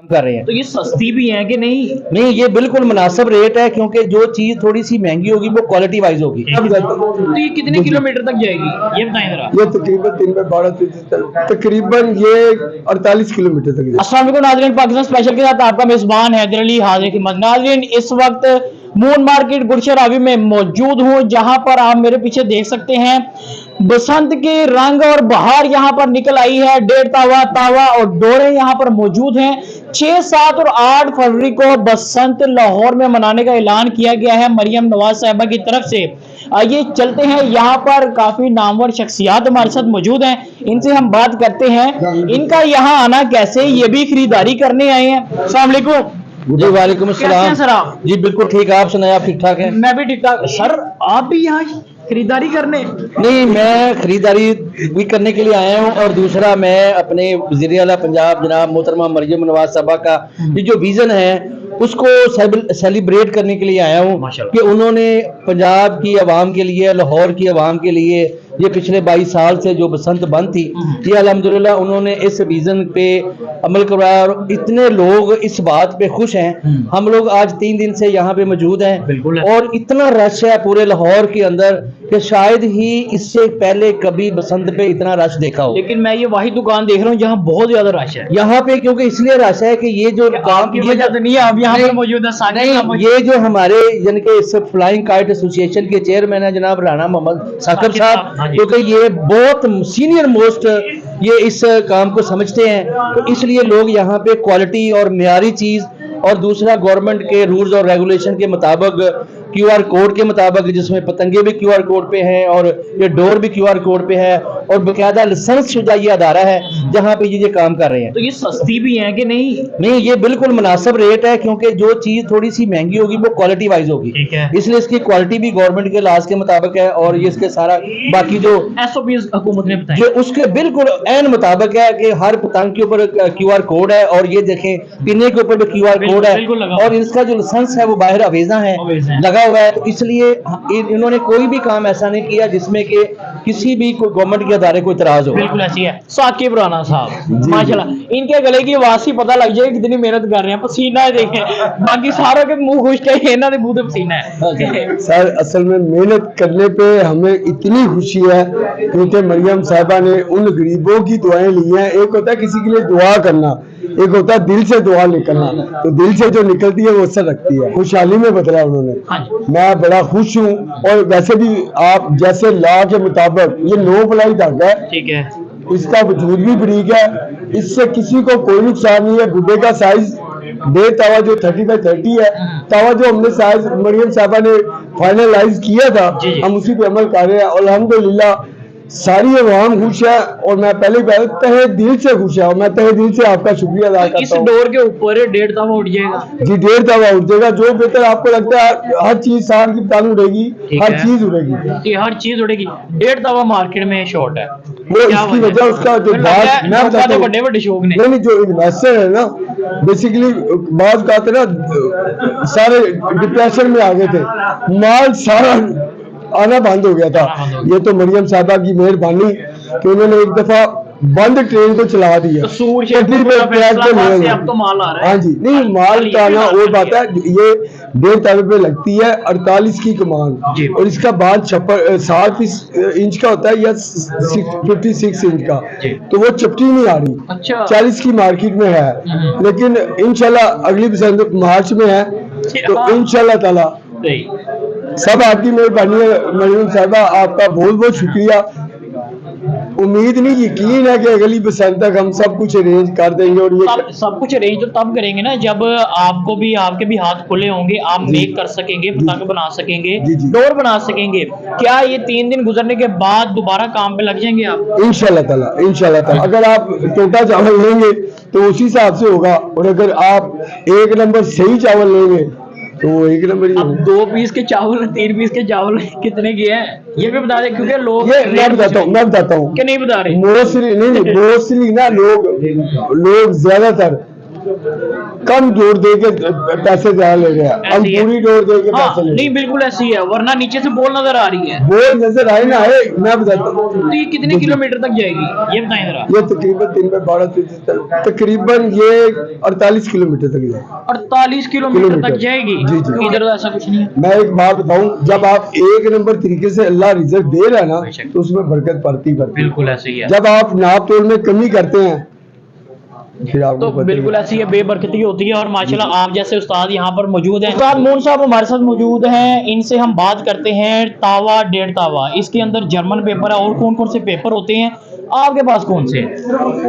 कर रहे हैं। तो ये सस्ती भी है कि नहीं? नहीं, ये बिल्कुल मुनासिब रेट है, क्योंकि जो चीज थोड़ी सी महंगी होगी वो क्वालिटी वाइज होगी। तो ये कितने किलोमीटर तक जाएगी ये बताएं जरा। ये तकरीबन दिन में 12 तकरीबन ये 48 किलोमीटर तक जाएगी। अस्सलाम वालेकुम नाज़रीन, पाकिस्तान स्पेशल के साथ आपका मेजबान हैदर अली हाजिर खिदमत। नाज़रीन, इस वक्त मून मार्केट गुलशन रावी में मौजूद हूँ, जहां पर आप मेरे पीछे देख सकते हैं बसंत के रंग और बहार यहां पर निकल आई है। डेढ़ तावा तावा और डोरे यहां पर मौजूद हैं। 6, 7 और 8 फरवरी को बसंत लाहौर में मनाने का ऐलान किया गया है मरियम नवाज साहिबा की तरफ से। आइए चलते हैं, यहाँ पर काफी नामवर शख्सियात हमारे साथ मौजूद हैं, इनसे हम बात करते हैं इनका यहाँ आना कैसे, ये भी खरीदारी करने आए हैं। अस्सलाम वालेकुम। जी वालेकुम कैसे अस्सलाम। हैं सर आप? जी बिल्कुल ठीक है, आप सुनाए, आप ठीक ठाक हैं? मैं भी ठीक ठाक। सर आप भी यहाँ खरीदारी करने? नहीं, मैं खरीदारी भी करने के लिए आया हूँ, और दूसरा मैं अपने वज़ीर आला पंजाब जनाब मोहतरमा मरियम नवाज साहबा का ये जो विजन है उसको सेलिब्रेट करने के लिए आया हूँ कि उन्होंने पंजाब की आवाम के लिए, लाहौर की आवाम के लिए ये पिछले 22 साल से जो बसंत बंद थी, ये अल्हम्दुलिल्लाह उन्होंने इस विजन पे अमल करवाया और इतने लोग इस बात पे खुश हैं। हम लोग आज 3 दिन से यहाँ पे मौजूद हैं और इतना रश है पूरे लाहौर के अंदर कि शायद ही इससे पहले कभी बसंत पे इतना रश देखा हो। लेकिन मैं ये वही दुकान देख रहा हूँ जहाँ बहुत ज्यादा रश है यहाँ पे, क्योंकि इसलिए रश है कि ये जो काम की वजह से नहीं है, आप यहाँ पे मौजूद है। ये जो हमारे यानी कि इस फ्लाइंग काइट एसोसिएशन के चेयरमैन है जनाब राना मोहम्मद साकिब साहब, क्योंकि ये बहुत सीनियर मोस्ट ये इस काम को समझते हैं, तो इसलिए लोग यहाँ पे क्वालिटी और मियारी चीज, और दूसरा गवर्नमेंट के रूल्स और रेगुलेशन के मुताबिक QR कोड के मुताबिक, जिसमें पतंगे भी QR कोड पे हैं और ये डोर भी QR कोड पे है, और बाकायदा लाइसेंस शुदा ये अदारा है जहाँ पे ये काम कर रहे हैं। तो ये सस्ती भी है कि नहीं? नहीं, ये बिल्कुल मुनासिब रेट है, क्योंकि जो चीज थोड़ी सी महंगी होगी वो क्वालिटी वाइज होगी, इसलिए इसकी क्वालिटी भी गवर्नमेंट के लाज के मुताबिक है, और ये इसके सारा बाकी जो SOPs हुकूमत ने बताया जो उसके बिल्कुल ऐन मुताबिक है कि हर पतंग के ऊपर QR कोड है, और ये देखें पिन्ने के ऊपर भी QR कोड है, और इसका जो लाइसेंस है वो बाहर अवेजा है लगा हुआ है। तो इसलिए इन्होंने कोई भी काम ऐसा नहीं किया जिसमें कि किसी भी गवर्नमेंट के अदारे को इतराज हो। बिल्कुल ऐसी है। साकिब राना साहब माशाल्लाह, इनके गले की आवाज से पता लग जाएगा कितनी मेहनत कर रहे हैं। पसीना देखें, बाकी सारों के मुंह खुश्क है, इन्हों के मुंह पे पसीना है। सर असल में मेहनत करने पे हमें इतनी खुशी है क्योंकि मरियम साहिबा ने उन गरीबों की दुआएं ली हैं। एक होता है किसी के लिए दुआ करना, एक होता है दिल से दुआ निकलना, तो दिल से जो निकलती है वो असर रखती है। खुशहाली में बदला उन्होंने। मैं बड़ा खुश हूँ, और वैसे भी आप जैसे लॉ के मुताबिक ये नो प्लाई धागा है, ठीक है, इसका वजूद भी बरीक है, इससे किसी को कोई नुकसान नहीं है। बुड्ढे का साइज 1.5 तावा जो 30x30 है, तावा जो हमने साइज मरियम साहबा ने फाइनलाइज किया था, हम उसी पे अमल कर रहे हैं। अल्हम्दुलिल्लाह सारी अवाम खुश है, और मैं पहले तहे दिल से खुश है, और मैं तहे दिल से आपका शुक्रिया अदा करता हूं। इस डोर के ऊपर 1.5 तावा उठ जाएगा जी? 1.5 तावा उठ जाएगा। जो बेहतर आपको लगता है, हर चीज सांड की पतंग उड़ेगी, हर चीज उड़ेगी, हर चीज उड़ेगी। 1.5 तावा मार्केट में शॉर्ट है, वो इसकी वजह उसका जो बात मैं बताता हूं, बड़े शौक ने नहीं जो इन्वेस्टर है ना, बेसिकली बात कहते ना सारे डिप्रेशन में आ गए थे, माल सारा आना बंद हो गया था। ये तो मरियम साहबा की मेहरबानी कि उन्होंने एक दफा बंद ट्रेन को चला दिया, तो अब तो माल आ रहा है। हाँ जी, नहीं माल का आना और बात है। ये 1.5 तावे पे लगती है 48 की कमान, और इसका बांध 60 इंच का होता है या 56 इंच का, तो वो चपटी नहीं आ रही। अच्छा। 40 की मार्केट में है, लेकिन इंशाल्लाह अगली बसंत मार्च में है, तो इंशाल्लाह ताला सब आपकी मेहरबानी है। मरियम साहिबा आपका बहुत बहुत शुक्रिया। उम्मीद नहीं, यकीन है कि अगली बसंत तक हम सब कुछ अरेंज कर देंगे, और ये सब कुछ अरेंज तो तब करेंगे ना जब आपके भी हाथ खुले होंगे, आप मेक कर सकेंगे, पतंग बना सकेंगे, डोर बना सकेंगे। क्या ये 3 दिन गुजरने के बाद दोबारा काम पे लग जाएंगे आप? इंशाल्लाह ताला, इंशाल्लाह ताला। अगर आप टोटा चावल लेंगे तो उसी हिसाब से होगा, और अगर आप 1 नंबर सही चावल लेंगे तो 1 नंबर ही। अब 2 पीस के चावल, 3 पीस के चावल कितने के हैं ये भी बता दें, क्योंकि लोग मैं बताता हूँ कि नहीं बता रहे। मोस्टली ना लोग ज्यादातर कम जोड़ दे के पैसे ज्यादा ले रहे हैं, हम ऐसी है। पूरी जोड़ दे के हाँ, पैसे ले रहे नहीं हैं। बिल्कुल ऐसी है, वरना नीचे से बोल नजर आ रही है। वो नजर आए ना है, मैं बताता हूँ। तो ये कितने किलोमीटर तक जाएगी ये बताएं जरा। ये तकरीबन 3 में 12 तकरीबन ये 48 किलोमीटर तक जाए। 48 किलोमीटर तक जाएगी। जी, जी। इधर तो ऐसा कुछ नहीं है। मैं एक बात बताऊं, जब आप एक नंबर तरीके से अल्लाह रिजल्ट दे रहा है ना, तो उसमें बरकत पड़ती है। बिल्कुल ऐसे ही है। जब आप नाप तोल में कमी करते हैं फिर आपको तो पता ही बिल्कुल है। ऐसी है, बेबरकती होती है। और माशाल्लाह आप जैसे उस्ताद यहाँ पर मौजूद हैं। उस्ताद मोन साहब हमारे साथ मौजूद हैं, इनसे हम बात करते हैं तावा 1.5 तावा, इसके अंदर जर्मन पेपर है। और कौन कौन से पेपर होते हैं आपके पास, कौन से हैं?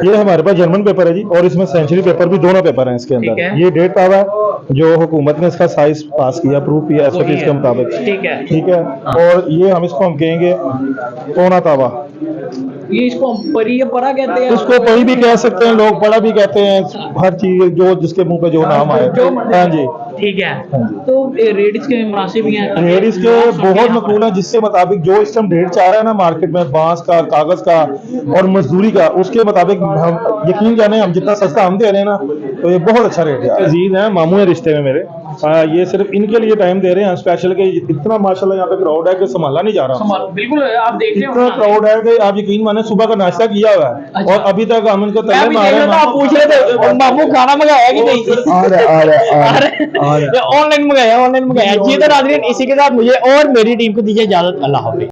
ये हमारे पास जर्मन पेपर है जी, और इसमें सेंचुरी पेपर भी, दोनों पेपर हैं इसके ठीक अंदर। है। ये 1.5 तावा है जो हुकूमत ने इसका साइज पास किया, प्रूफ किया वही SOPs है। के मुताबिक। ठीक है। ठीक है। और ये इसको हम कहेंगे पौना तावा। ये इसको परी या परा कहते हैं। इसको पही भी कह सकते हैं लोग, बड़ा भी कहते हैं, हर चीज जो जिसके मुंह पे जो नाम आए। हाँ जी। ठीक है। तो रेट इसके मुनासिब ही हैं। रेट इसके बहुत मकबूल है, जिसके मुताबिक जो इस टाइम रेट चाह रहा है ना मार्केट में, बांस का, कागज का और मजदूरी का, उसके मुताबिक हम यकीन जाने हम जितना सस्ता हम दे रहे हैं ना, तो ये बहुत अच्छा रेट है। अजीज है, मामू है रिश्ते में मेरे। ये सिर्फ इनके लिए टाइम दे रहे हैं स्पेशल के। इतना माशाल्लाह यहाँ पे क्राउड है कि संभाला नहीं जा रहा। बिल्कुल आप देख रहे इतना हो। क्राउड है कि आप यकीन माने सुबह का नाश्ता किया हुआ है अच्छा। और अभी तक हम इनको मैं तले भी मार देख रहे रहा था, आप पूछ रहे थे मामू खाना मंगाया कि नहीं। आ रहा है। ऑनलाइन मंगाया, ऑनलाइन मंगाया। जी तो नाज़रीन, इसी के साथ मुझे और मेरी टीम को दीजिए इजाजत। अल्लाह हाफिज़।